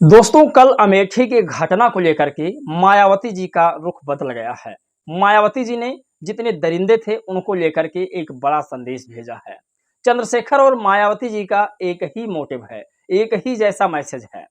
दोस्तों, कल अमेठी की घटना को लेकर के मायावती जी का रुख बदल गया है। मायावती जी ने जितने दरिंदे थे उनको लेकर के एक बड़ा संदेश भेजा है। चंद्रशेखर और मायावती जी का एक ही मोटिव है, एक ही जैसा मैसेज है।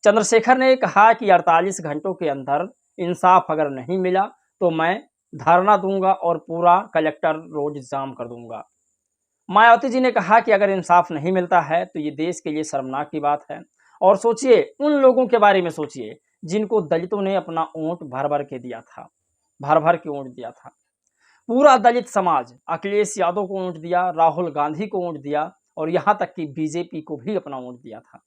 चंद्रशेखर ने कहा कि 48 घंटों के अंदर इंसाफ अगर नहीं मिला तो मैं धरना दूंगा और पूरा कलेक्टर रोड जाम कर दूंगा। मायावती जी ने कहा कि अगर इंसाफ नहीं मिलता है तो ये देश के लिए शर्मनाक की बात है। और सोचिए, उन लोगों के बारे में सोचिए जिनको दलितों ने अपना वोट भर भर के दिया था, भर भर के वोट दिया था। पूरा दलित समाज अखिलेश यादव को वोट दिया, राहुल गांधी को वोट दिया और यहाँ तक कि बीजेपी को भी अपना वोट दिया था।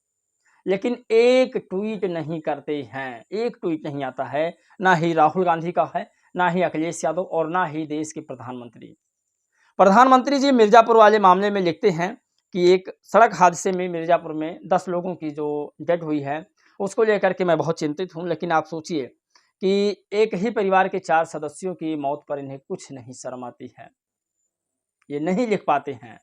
लेकिन एक ट्वीट नहीं करते हैं, एक ट्वीट नहीं आता है, ना ही राहुल गांधी का है, ना ही अखिलेश यादव और ना ही देश के प्रधानमंत्री। प्रधानमंत्री जी मिर्जापुर वाले मामले में लिखते हैं कि एक सड़क हादसे में मिर्जापुर में 10 लोगों की जो डेथ हुई है, उसको लेकर के मैं बहुत चिंतित हूँ। लेकिन आप सोचिए कि एक ही परिवार के 4 सदस्यों की मौत पर इन्हें कुछ नहीं शर्म आती है, ये नहीं लिख पाते हैं।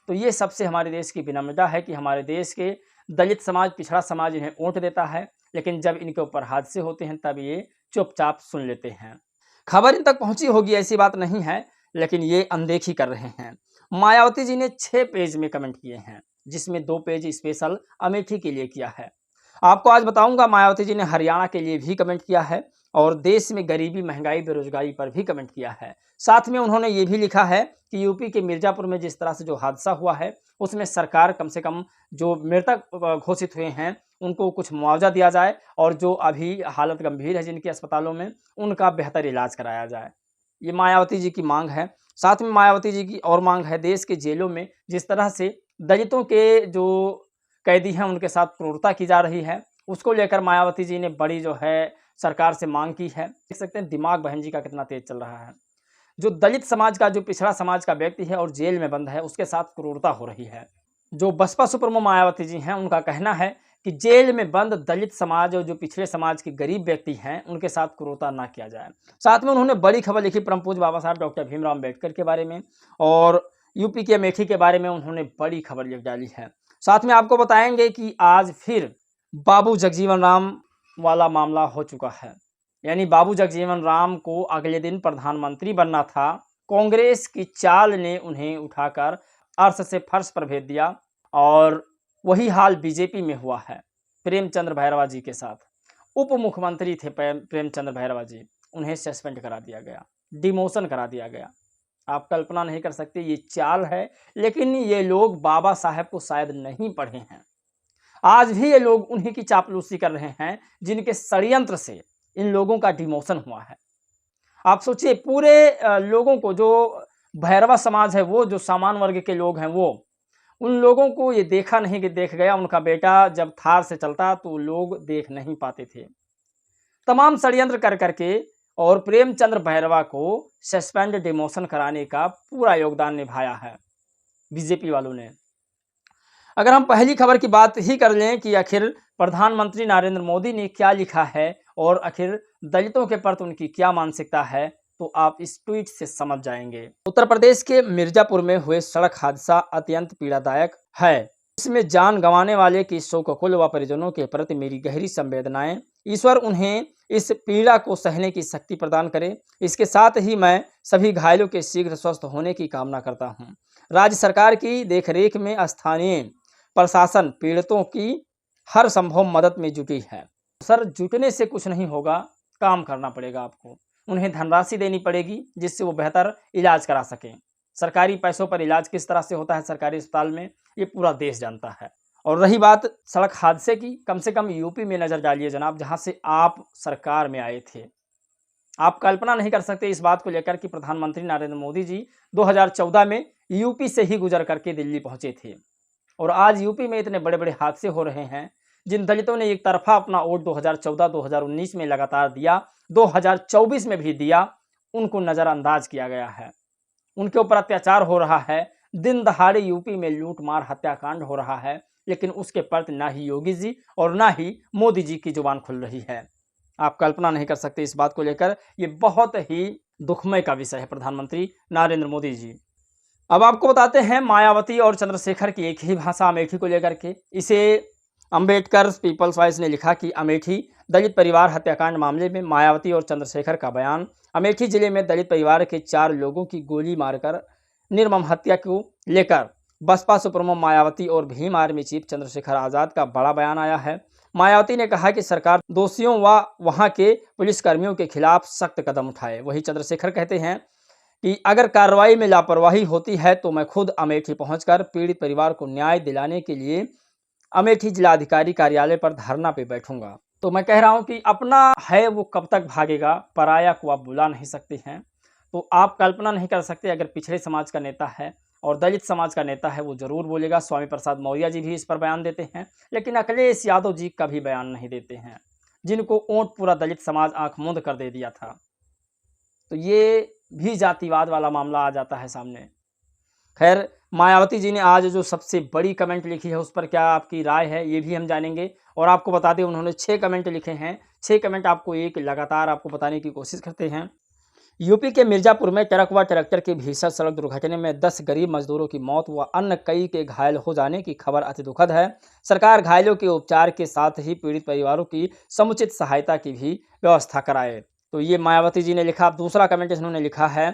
तो ये सबसे हमारे देश की विनम्रता है कि हमारे देश के दलित समाज, पिछड़ा समाज इन्हें वोट देता है, लेकिन जब इनके ऊपर हादसे होते हैं तब ये चुपचाप सुन लेते हैं। खबर इन तक पहुंची होगी ऐसी बात नहीं है, लेकिन ये अनदेखी कर रहे हैं। मायावती जी ने 6 पेज में कमेंट किए हैं, जिसमें 2 पेज स्पेशल अमेठी के लिए किया है। आपको आज बताऊंगा मायावती जी ने हरियाणा के लिए भी कमेंट किया है और देश में गरीबी, महंगाई, बेरोजगारी पर भी कमेंट किया है। साथ में उन्होंने ये भी लिखा है कि यूपी के मिर्जापुर में जिस तरह से जो हादसा हुआ है, उसमें सरकार कम से कम जो मृतक घोषित हुए हैं उनको कुछ मुआवजा दिया जाए और जो अभी हालत गंभीर है जिनके अस्पतालों में, उनका बेहतर इलाज कराया जाए। ये मायावती जी की मांग है। साथ में मायावती जी की और मांग है, देश के जेलों में जिस तरह से दलितों के जो कैदी हैं उनके साथ क्रूरता की जा रही है, उसको लेकर मायावती जी ने बड़ी जो है सरकार से मांग की है। देख सकते हैं दिमाग बहन जी का कितना तेज चल रहा है। जो दलित समाज का, जो पिछड़ा समाज का व्यक्ति है और जेल में बंद है, उसके साथ क्रूरता हो रही है। जो बसपा सुप्रीमो मायावती जी हैं, उनका कहना है कि जेल में बंद दलित समाज और जो पिछड़े समाज के गरीब व्यक्ति हैं उनके साथ क्रूरता ना किया जाए। साथ में उन्होंने बड़ी खबर लिखी परम पूज्य बाबा साहब डॉक्टर भीमराव अम्बेडकर के बारे में और यूपी के अमेठी के बारे में उन्होंने बड़ी खबर लिख डाली है। साथ में आपको बताएंगे कि आज फिर बाबू जगजीवन राम वाला मामला हो चुका है। यानी बाबू जगजीवन राम को अगले दिन प्रधानमंत्री बनना था, कांग्रेस की चाल ने उन्हें उठाकर अर्श से फर्श पर भेज दिया और वही हाल बीजेपी में हुआ है प्रेमचंद्र भैरवा जी के साथ। उप मुख्यमंत्री थे प्रेमचंद्र भैरवा जी, उन्हें सस्पेंड करा दिया गया, डिमोशन करा दिया गया। आप कल्पना नहीं कर सकते ये चाल है, लेकिन ये लोग बाबा साहेब को शायद नहीं पढ़े हैं। आज भी ये लोग उन्हीं की चापलूसी कर रहे हैं जिनके षड्यंत्र से इन लोगों का डिमोशन हुआ है। आप सोचिए, पूरे लोगों को, जो भैरवा समाज है, वो जो सामान्य वर्ग के लोग हैं, वो उन लोगों को ये देखा नहीं कि देख गया उनका बेटा जब थार से चलता तो लोग देख नहीं पाते थे। तमाम षड्यंत्र कर करके और प्रेमचंद्र भैरवा को सस्पेंड, डिमोशन कराने का पूरा योगदान निभाया है बीजेपी वालों ने। अगर हम पहली खबर की बात ही कर लें कि आखिर प्रधानमंत्री नरेंद्र मोदी ने क्या लिखा है और आखिर दलितों के प्रति उनकी क्या मानसिकता है, तो आप इस ट्वीट से समझ जाएंगे। उत्तर प्रदेश के मिर्जापुर में हुए सड़क हादसा अत्यंत पीड़ादायक है। इसमें जान गंवाने वाले की शोककुल व परिजनों के प्रति मेरी गहरी संवेदनाएं। ईश्वर उन्हें इस पीड़ा को सहने की शक्ति प्रदान करे। इसके साथ ही मैं सभी घायलों के शीघ्र स्वस्थ होने की कामना करता हूं। राज्य सरकार की देखरेख में स्थानीय प्रशासन पीड़ितों की हर संभव मदद में जुटी है। सर, जुटने से कुछ नहीं होगा, काम करना पड़ेगा आपको। उन्हें धनराशि देनी पड़ेगी जिससे वो बेहतर इलाज करा सकें। सरकारी पैसों पर इलाज किस तरह से होता है सरकारी अस्पताल में, ये पूरा देश जानता है। और रही बात सड़क हादसे की, कम से कम यूपी में नजर डालिए जनाब, जहां से आप सरकार में आए थे। आप कल्पना नहीं कर सकते इस बात को लेकर कि प्रधानमंत्री नरेंद्र मोदी जी 2014 में यूपी से ही गुजर करके दिल्ली पहुंचे थे और आज यूपी में इतने बड़े बड़े हादसे हो रहे हैं। जिन दलितों ने एक तरफा अपना वोट 2014-2019 में लगातार दिया, 2024 में भी दिया, उनको नज़रअंदाज किया गया है। उनके ऊपर अत्याचार हो रहा है, दिन दहाड़े यूपी में लूट मार हत्याकांड हो रहा है, लेकिन उसके प्रति ना ही योगी जी और ना ही मोदी जी की जुबान खुल रही है। आप कल्पना नहीं कर सकते इस बात को लेकर, ये बहुत ही दुखमय का विषय है प्रधानमंत्री नरेंद्र मोदी जी। अब आपको बताते हैं मायावती और चंद्रशेखर की एक ही भाषा अमेठी को लेकर के। इसे अंबेडकर पीपल्स वॉइस ने लिखा कि अमेठी दलित परिवार हत्याकांड मामले में मायावती और चंद्रशेखर का बयान। अमेठी जिले में दलित परिवार के 4 लोगों की गोली मारकर निर्मम हत्या को लेकर बसपा सुप्रीमो मायावती और भीम आर्मी चीफ चंद्रशेखर आजाद का बड़ा बयान आया है। मायावती ने कहा कि सरकार दोषियों व वहां के पुलिसकर्मियों के खिलाफ सख्त कदम उठाए। वहीं चंद्रशेखर कहते हैं कि अगर कार्रवाई में लापरवाही होती है तो मैं खुद अमेठी पहुंचकर पीड़ित परिवार को न्याय दिलाने के लिए अमेठी जिलाधिकारी कार्यालय पर धरना पे बैठूंगा। तो मैं कह रहा हूं कि अपना है वो कब तक भागेगा, पराया को आप बुला नहीं सकते हैं। तो आप कल्पना नहीं कर सकते, अगर पिछड़े समाज का नेता है और दलित समाज का नेता है वो जरूर बोलेगा। स्वामी प्रसाद मौर्य जी भी इस पर बयान देते हैं, लेकिन अखिलेश यादव जी का भी बयान नहीं देते हैं, जिनको ऊंट पूरा दलित समाज आंख मूंद कर दे दिया था। तो ये भी जातिवाद वाला मामला आ जाता है सामने। खैर, मायावती जी ने आज जो सबसे बड़ी कमेंट लिखी है उस पर क्या आपकी राय है ये भी हम जानेंगे। और आपको बता दें उन्होंने 6 कमेंट लिखे हैं। 6 कमेंट आपको एक लगातार आपको बताने की कोशिश करते हैं। यूपी के मिर्जापुर में ट्रक व ट्रैक्टर की भीषण सड़क दुर्घटना में 10 गरीब मजदूरों की मौत व अन्य कई के घायल हो जाने की खबर अति दुखद है। सरकार घायलों के उपचार के साथ ही पीड़ित परिवारों की समुचित सहायता की भी व्यवस्था कराए। तो ये मायावती जी ने लिखा। दूसरा कमेंट इन्होंने लिखा है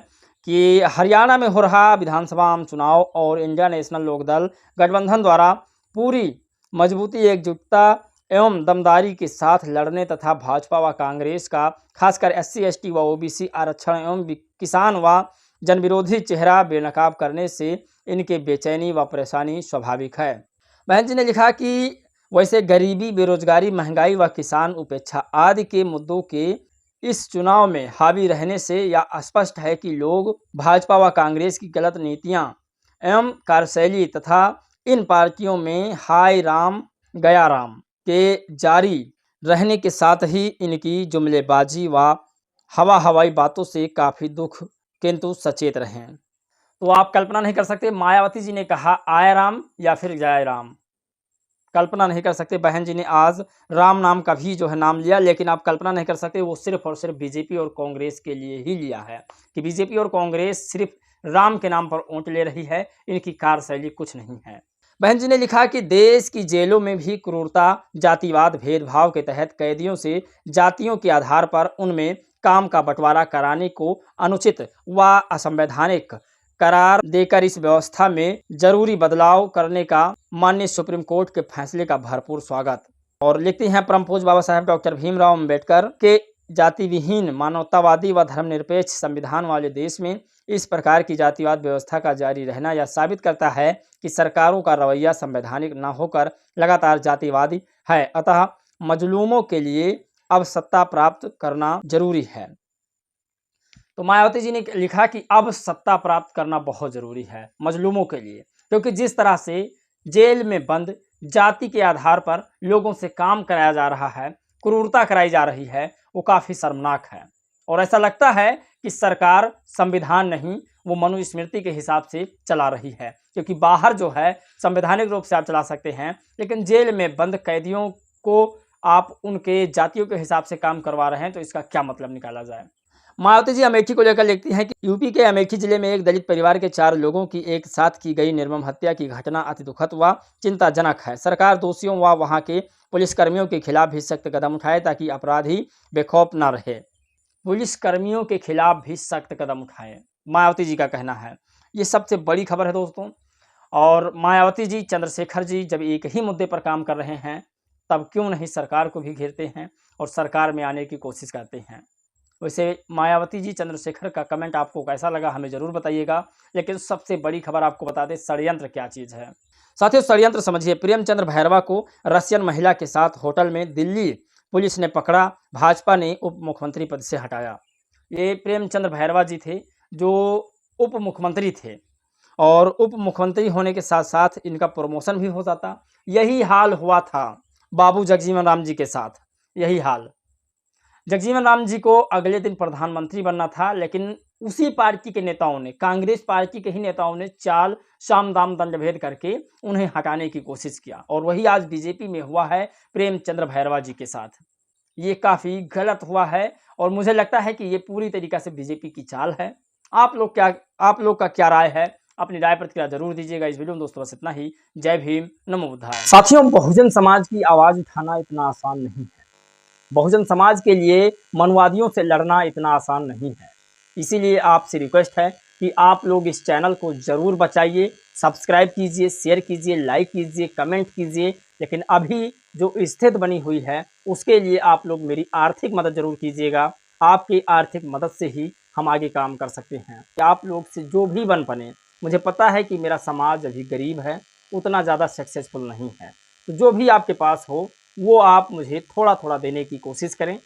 कि हरियाणा में हो रहा विधानसभा आम चुनाव और इंडिया नेशनल लोकदल गठबंधन द्वारा पूरी मजबूती, एकजुटता एवं दमदारी के साथ लड़ने तथा भाजपा व कांग्रेस का खासकर SC ST व OBC आरक्षण एवं किसान व जनविरोधी चेहरा बेनकाब करने से इनके बेचैनी व परेशानी स्वाभाविक है। बहन जी ने लिखा कि वैसे गरीबी, बेरोजगारी, महंगाई व किसान उपेक्षा आदि के मुद्दों के इस चुनाव में हावी रहने से यह स्पष्ट है कि लोग भाजपा व कांग्रेस की गलत नीतियां एवं कार्यशैली तथा इन पार्टियों में हाय राम गया राम के जारी रहने के साथ ही इनकी जुमलेबाजी व हवाई बातों से काफ़ी दुख किंतु सचेत रहें। तो आप कल्पना नहीं कर सकते, मायावती जी ने कहा आय राम या फिर जय राम, कल्पना नहीं कर सकते। बहन जी ने आज राम नाम का भी जो है नाम लिया, लेकिन आप कल्पना नहीं कर सकते वो सिर्फ और सिर्फ बीजेपी और कांग्रेस के लिए ही लिया है कि बीजेपी और कांग्रेस सिर्फ राम के नाम पर वोट ले रही है, इनकी कार्यशैली कुछ नहीं है। बहन जी ने लिखा कि देश की जेलों में भी क्रूरता, जातिवाद, भेदभाव के तहत कैदियों से जातियों के आधार पर उनमें काम का बंटवारा कराने को अनुचित व असंवैधानिक करार देकर इस व्यवस्था में जरूरी बदलाव करने का माननीय सुप्रीम कोर्ट के फैसले का भरपूर स्वागत। और लिखते हैं परम पूज्य बाबा साहेब डॉक्टर भीमराव अंबेडकर के जाति विहीन, मानवतावादी व धर्मनिरपेक्ष संविधान वाले देश में इस प्रकार की जातिवाद व्यवस्था का जारी रहना यह साबित करता है कि सरकारों का रवैया संवैधानिक न होकर लगातार जातिवादी है। अतः मजलूमों के लिए अब सत्ता प्राप्त करना जरूरी है। तो मायावती जी ने लिखा कि अब सत्ता प्राप्त करना बहुत जरूरी है मजलूमों के लिए, क्योंकि जिस तरह से जेल में बंद जाति के आधार पर लोगों से काम कराया जा रहा है, क्रूरता कराई जा रही है, वो काफी शर्मनाक है। और ऐसा लगता है कि सरकार संविधान नहीं, वो मनुस्मृति के हिसाब से चला रही है, क्योंकि बाहर जो है संवैधानिक रूप से आप चला सकते हैं, लेकिन जेल में बंद कैदियों को आप उनके जातियों के हिसाब से काम करवा रहे हैं, तो इसका क्या मतलब निकाला जाए। मायावती जी अमेठी को लेकर लिखती हैं कि यूपी के अमेठी जिले में एक दलित परिवार के 4 लोगों की एक साथ की गई निर्मम हत्या की घटना अति दुखद व चिंताजनक है। सरकार दोषियों व वहां के पुलिसकर्मियों के खिलाफ भी सख्त कदम उठाए ताकि अपराधी बेखौफ न रहे। पुलिसकर्मियों के खिलाफ भी सख्त कदम उठाए, मायावती जी का कहना है। ये सबसे बड़ी खबर है दोस्तों। और मायावती जी, चंद्रशेखर जी जब एक ही मुद्दे पर काम कर रहे हैं, तब क्यों नहीं सरकार को भी घेरते हैं और सरकार में आने की कोशिश करते हैं। वैसे मायावती जी, चंद्रशेखर का कमेंट आपको कैसा लगा हमें ज़रूर बताइएगा। लेकिन सबसे बड़ी खबर आपको बता दें, षड्यंत्र क्या चीज़ है। साथियों, षड्यंत्र समझिए। प्रेमचंद्र भैरवा को रशियन महिला के साथ होटल में दिल्ली पुलिस ने पकड़ा, भाजपा ने उप मुख्यमंत्री पद से हटाया। ये प्रेमचंद्र भैरवा जी थे जो उप मुख्यमंत्री थे, और उप मुख्यमंत्री होने के साथ साथ इनका प्रमोशन भी हो जाता। यही हाल हुआ था बाबू जगजीवन राम जी के साथ। यही हाल, जगजीवन राम जी को अगले दिन प्रधानमंत्री बनना था, लेकिन उसी पार्टी के नेताओं ने, कांग्रेस पार्टी के ही नेताओं ने चाल साम दाम दंडभेद करके उन्हें हटाने की कोशिश किया। और वही आज बीजेपी में हुआ है प्रेमचंद्र भैरवा जी के साथ। ये काफ़ी गलत हुआ है और मुझे लगता है कि ये पूरी तरीक़ा से बीजेपी की चाल है। आप लोग का क्या राय है, अपनी राय प्रतिक्रिया जरूर दीजिएगा इस वीडियो में। दोस्तों बस इतना ही। जय भीम, नमो बुद्धाय। साथियों, बहुजन समाज की आवाज उठाना इतना आसान नहीं है। बहुजन समाज के लिए मनवादियों से लड़ना इतना आसान नहीं है। इसीलिए आपसे रिक्वेस्ट है कि आप लोग इस चैनल को जरूर बचाइए, सब्सक्राइब कीजिए, शेयर कीजिए, लाइक कीजिए, कमेंट कीजिए। लेकिन अभी जो स्थिति बनी हुई है उसके लिए आप लोग मेरी आर्थिक मदद जरूर कीजिएगा। आपकी आर्थिक मदद से ही हम आगे काम कर सकते हैं। आप लोग से जो भी बन बने, मुझे पता है कि मेरा समाज अभी गरीब है, उतना ज़्यादा सक्सेसफुल नहीं है। तो जो भी आपके पास हो वो आप मुझे थोड़ा थोड़ा देने की कोशिश करें।